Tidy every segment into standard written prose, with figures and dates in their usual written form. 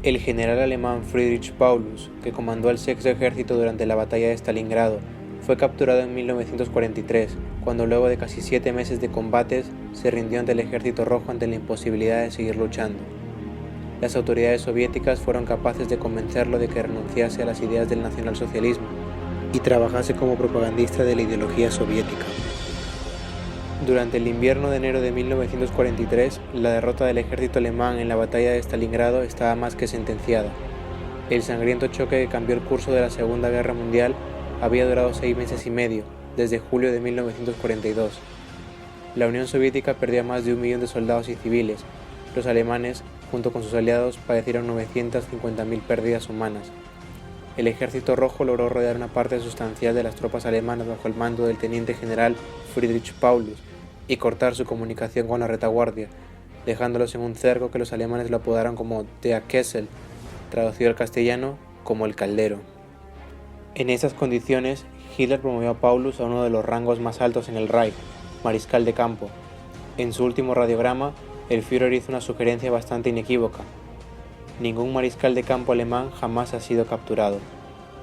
El general alemán Friedrich Paulus, que comandó el Sexto Ejército durante la batalla de Stalingrado, fue capturado en 1943, cuando luego de casi 7 meses de combates se rindió ante el Ejército Rojo ante la imposibilidad de seguir luchando. Las autoridades soviéticas fueron capaces de convencerlo de que renunciase a las ideas del nacionalsocialismo y trabajase como propagandista de la ideología soviética. Durante el invierno de enero de 1943, la derrota del ejército alemán en la batalla de Stalingrado estaba más que sentenciada. El sangriento choque que cambió el curso de la Segunda Guerra Mundial había durado 6 meses y medio, desde julio de 1942. La Unión Soviética perdió a más de 1 millón de soldados y civiles. Los alemanes, junto con sus aliados, padecieron 950.000 pérdidas humanas. El Ejército Rojo logró rodear una parte sustancial de las tropas alemanas bajo el mando del teniente general Friedrich Paulus y cortar su comunicación con la retaguardia, dejándolos en un cerco que los alemanes lo apodaron como Der Kessel, traducido al castellano como el caldero. En esas condiciones, Hitler promovió a Paulus a uno de los rangos más altos en el Reich, mariscal de campo. En su último radiograma, el Führer hizo una sugerencia bastante inequívoca: ningún mariscal de campo alemán jamás ha sido capturado.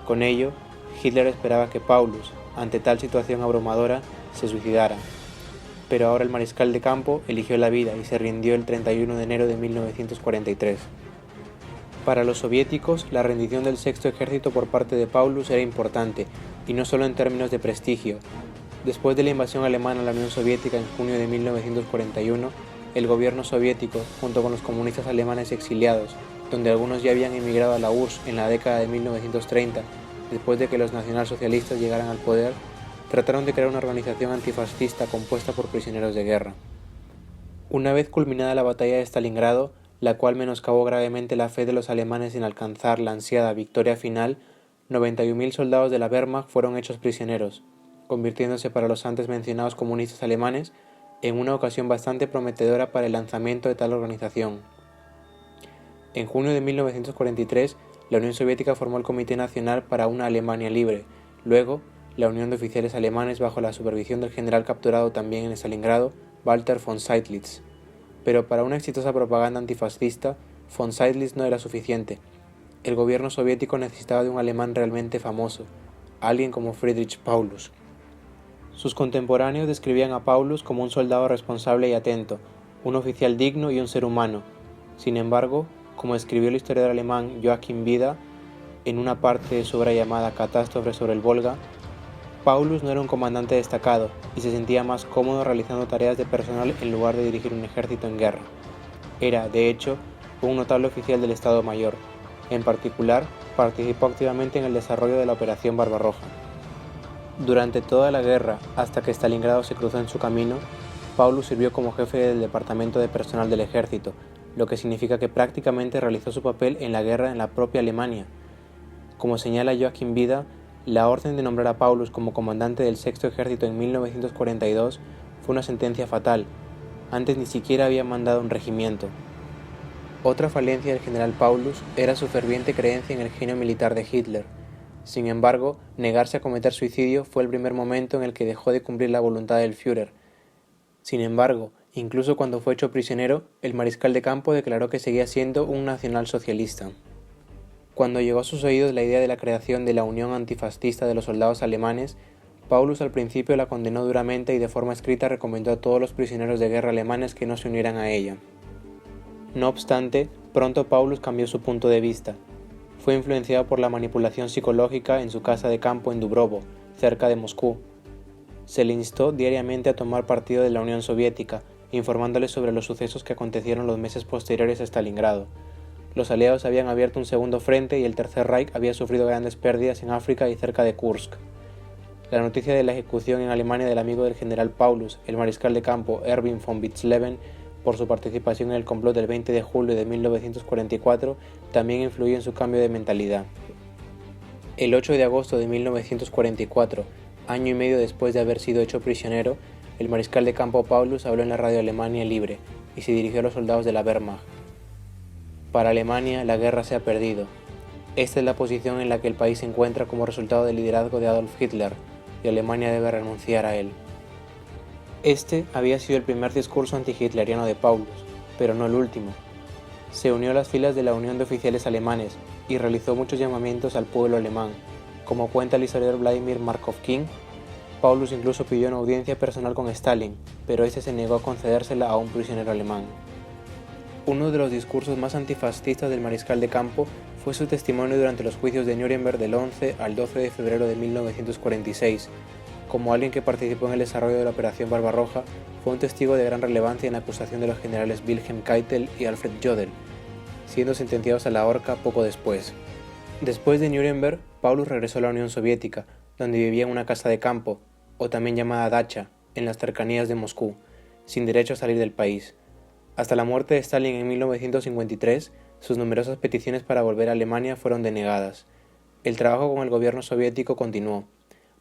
Con ello, Hitler esperaba que Paulus, ante tal situación abrumadora, se suicidara. Pero ahora el mariscal de campo eligió la vida y se rindió el 31 de enero de 1943. Para los soviéticos, la rendición del Sexto Ejército por parte de Paulus era importante, y no solo en términos de prestigio. Después de la invasión alemana a la Unión Soviética en junio de 1941, el gobierno soviético, junto con los comunistas alemanes exiliados, donde algunos ya habían emigrado a la URSS en la década de 1930, después de que los nacionalsocialistas llegaran al poder, trataron de crear una organización antifascista compuesta por prisioneros de guerra. Una vez culminada la batalla de Stalingrado, la cual menoscabó gravemente la fe de los alemanes en alcanzar la ansiada victoria final, 91.000 soldados de la Wehrmacht fueron hechos prisioneros, convirtiéndose para los antes mencionados comunistas alemanes en una ocasión bastante prometedora para el lanzamiento de tal organización. En junio de 1943, la Unión Soviética formó el Comité Nacional para una Alemania Libre, luego la Unión de Oficiales Alemanes bajo la supervisión del general capturado también en Stalingrado, Walter von Seydlitz. Pero para una exitosa propaganda antifascista, von Seydlitz no era suficiente. El gobierno soviético necesitaba de un alemán realmente famoso, alguien como Friedrich Paulus. Sus contemporáneos describían a Paulus como un soldado responsable y atento, un oficial digno y un ser humano. Sin embargo, como escribió el historiador alemán Joachim Bida en una parte de su obra llamada Catástrofe sobre el Volga, Paulus no era un comandante destacado y se sentía más cómodo realizando tareas de personal en lugar de dirigir un ejército en guerra. Era, de hecho, un notable oficial del Estado Mayor. En particular, participó activamente en el desarrollo de la Operación Barbarroja. Durante toda la guerra, hasta que Stalingrado se cruzó en su camino, Paulus sirvió como jefe del departamento de personal del ejército, lo que significa que prácticamente realizó su papel en la guerra en la propia Alemania. Como señala Joachim Bida, la orden de nombrar a Paulus como comandante del Sexto Ejército en 1942 fue una sentencia fatal. Antes ni siquiera había mandado un regimiento. Otra falencia del general Paulus era su ferviente creencia en el genio militar de Hitler. Sin embargo, negarse a cometer suicidio fue el primer momento en el que dejó de cumplir la voluntad del Führer. Sin embargo, incluso cuando fue hecho prisionero, el mariscal de campo declaró que seguía siendo un nacionalsocialista. Cuando llegó a sus oídos la idea de la creación de la Unión Antifascista de los Soldados Alemanes, Paulus al principio la condenó duramente y de forma escrita recomendó a todos los prisioneros de guerra alemanes que no se unieran a ella. No obstante, pronto Paulus cambió su punto de vista. Fue influenciado por la manipulación psicológica en su casa de campo en Dubrovo, cerca de Moscú. Se le instó diariamente a tomar partido de la Unión Soviética, informándole sobre los sucesos que acontecieron los meses posteriores a Stalingrado. Los aliados habían abierto un segundo frente y el Tercer Reich había sufrido grandes pérdidas en África y cerca de Kursk. La noticia de la ejecución en Alemania del amigo del general Paulus, el mariscal de campo Erwin von Witzleben, por su participación en el complot del 20 de julio de 1944, también influyó en su cambio de mentalidad. El 8 de agosto de 1944, año y medio después de haber sido hecho prisionero, el mariscal de campo Paulus habló en la radio Alemania Libre y se dirigió a los soldados de la Wehrmacht. Para Alemania, la guerra se ha perdido. Esta es la posición en la que el país se encuentra como resultado del liderazgo de Adolf Hitler, y Alemania debe renunciar a él. Este había sido el primer discurso antihitleriano de Paulus, pero no el último. Se unió a las filas de la Unión de Oficiales Alemanes y realizó muchos llamamientos al pueblo alemán. Como cuenta el historiador Vladimir Markov-King, Paulus incluso pidió una audiencia personal con Stalin, pero este se negó a concedérsela a un prisionero alemán. Uno de los discursos más antifascistas del mariscal de campo fue su testimonio durante los juicios de Nuremberg del 11 al 12 de febrero de 1946. Como alguien que participó en el desarrollo de la Operación Barbarroja, fue un testigo de gran relevancia en la acusación de los generales Wilhelm Keitel y Alfred Jodl, siendo sentenciados a la horca poco después. Después de Nuremberg, Paulus regresó a la Unión Soviética, donde vivía en una casa de campo, o también llamada dacha, en las cercanías de Moscú, sin derecho a salir del país. Hasta la muerte de Stalin en 1953, sus numerosas peticiones para volver a Alemania fueron denegadas. El trabajo con el gobierno soviético continuó.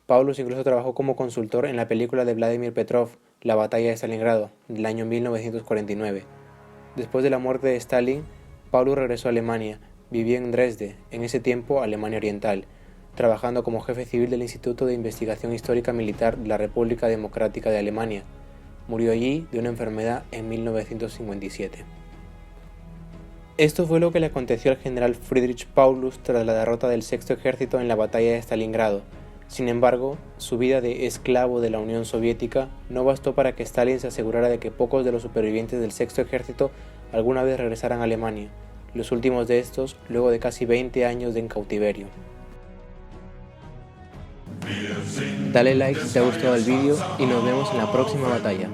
Paulus incluso trabajó como consultor en la película de Vladimir Petrov, La batalla de Stalingrado, del año 1949. Después de la muerte de Stalin, Paulus regresó a Alemania, vivió en Dresde, en ese tiempo Alemania Oriental, trabajando como jefe civil del Instituto de Investigación Histórica Militar de la República Democrática de Alemania. Murió allí de una enfermedad en 1957. Esto fue lo que le aconteció al general Friedrich Paulus tras la derrota del Sexto Ejército en la batalla de Stalingrado. Sin embargo, su vida de esclavo de la Unión Soviética no bastó para que Stalin se asegurara de que pocos de los supervivientes del Sexto Ejército alguna vez regresaran a Alemania, los últimos de estos luego de casi 20 años de cautiverio. Dale like si te ha gustado el vídeo y nos vemos en la próxima batalla.